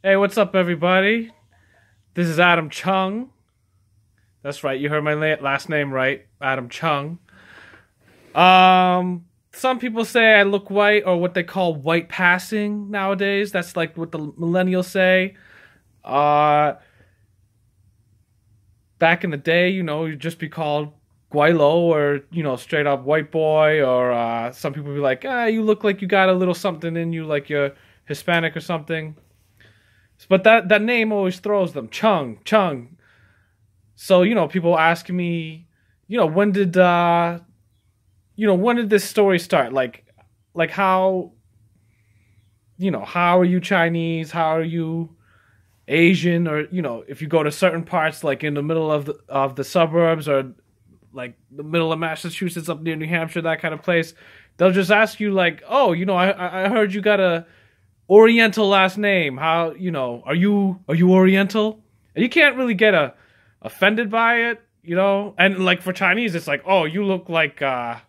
Hey, what's up, everybody? This is Adam Chung. That's right, you heard my last name right, Adam Chung. Some people say I look white, or what they call white passing nowadays. That's like what the millennials say. Back in the day, you'd just be called Guaylo, or straight up white boy, or some people be like, you look like you got a little something in you, like you're Hispanic or something. But that name always throws them. Chung. So, people ask me, when did this story start? Like how, how are you Chinese? How are you Asian? Or, if you go to certain parts, like in the middle of the suburbs, or like the middle of Massachusetts up near New Hampshire, that kind of place, they'll just ask you like, oh, I heard you got a Oriental last name. How, are you Oriental? And you can't really get offended by it, And like for Chinese, it's like, oh, you look like Guaylo,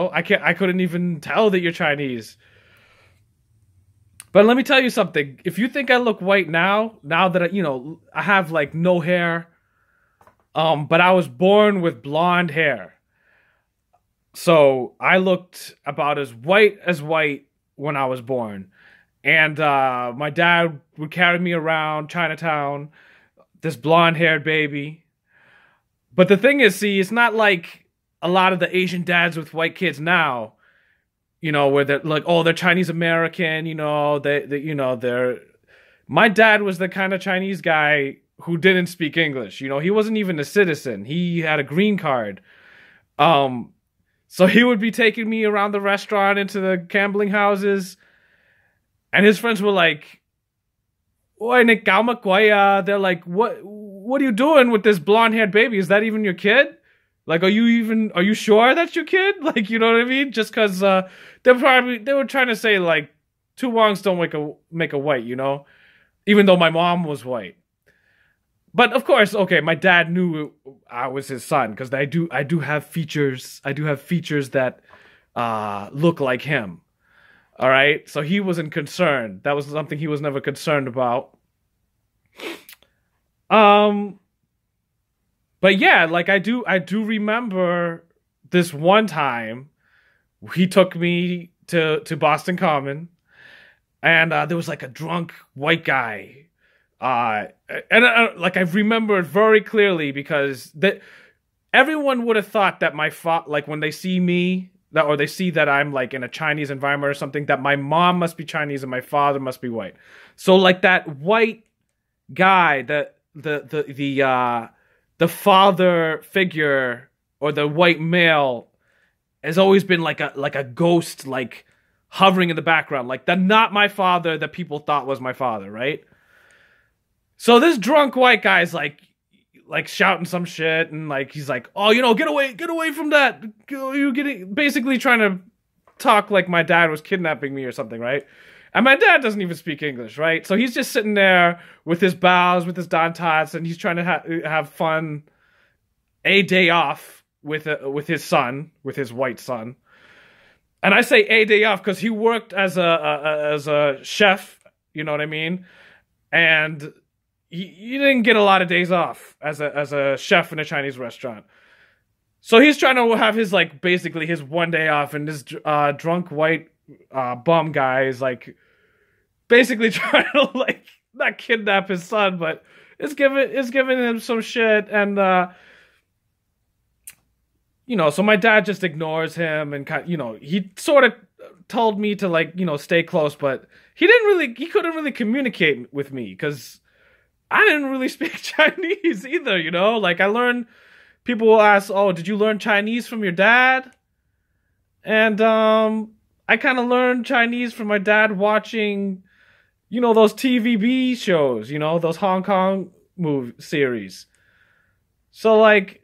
I couldn't even tell that you're Chinese. But let me tell you something. If you think I look white now that I have like no hair, but I was born with blonde hair. So I looked about as white when I was born. And my dad would carry me around Chinatown, this blonde-haired baby. But the thing is, see, it's not like a lot of the Asian dads with white kids now, where they're like, oh, they're Chinese American, they're... My dad was the kind of Chinese guy who didn't speak English. He wasn't even a citizen. He had a green card. So he would be taking me around the restaurant, into the gambling houses, and his friends were like, "Oi, Nick Galmakwaya." They're like, "What are you doing with this blonde-haired baby? Is that even your kid? Like, are you sure that's your kid? Like, you know what I mean? Just because they were trying to say like two wrongs don't make a white, even though my mom was white." But of course, okay, my dad knew I was his son because I do have features. I do have features that look like him. All right, so he wasn't concerned. That was something he was never concerned about. But yeah, like I do remember this one time he took me to Boston Common, and there was like a drunk white guy. Like I remember it very clearly because everyone would have thought that like when they see me, or they see that I'm like in a Chinese environment or something, that my mom must be Chinese and my father must be white. So like that white guy, the father figure, or the white male, has always been like a ghost, like hovering in the background, like not my father that people thought was my father, right? So this drunk white guy's like shouting some shit, and like he's like, "Oh, get away from that! You getting," basically trying to talk like my dad was kidnapping me or something, right? And my dad doesn't even speak English, right? So he's just sitting there with his bows, with his don tots, and he's trying to have fun, a day off with his son, with his white son. And I say a day off because he worked as a chef, you know what I mean, and he didn't get a lot of days off as a chef in a Chinese restaurant. So he's trying to have his, like, basically his one day off, and this drunk white bum guy is like basically trying to like not kidnap his son, but it's giving him some shit, and so my dad just ignores him, and he sort of told me to like stay close, but he couldn't really communicate with me because I didn't really speak Chinese either, Like, people will ask, "Oh, did you learn Chinese from your dad?" And I kind of learned Chinese from my dad watching, those TVB shows, those Hong Kong movie series. So, like,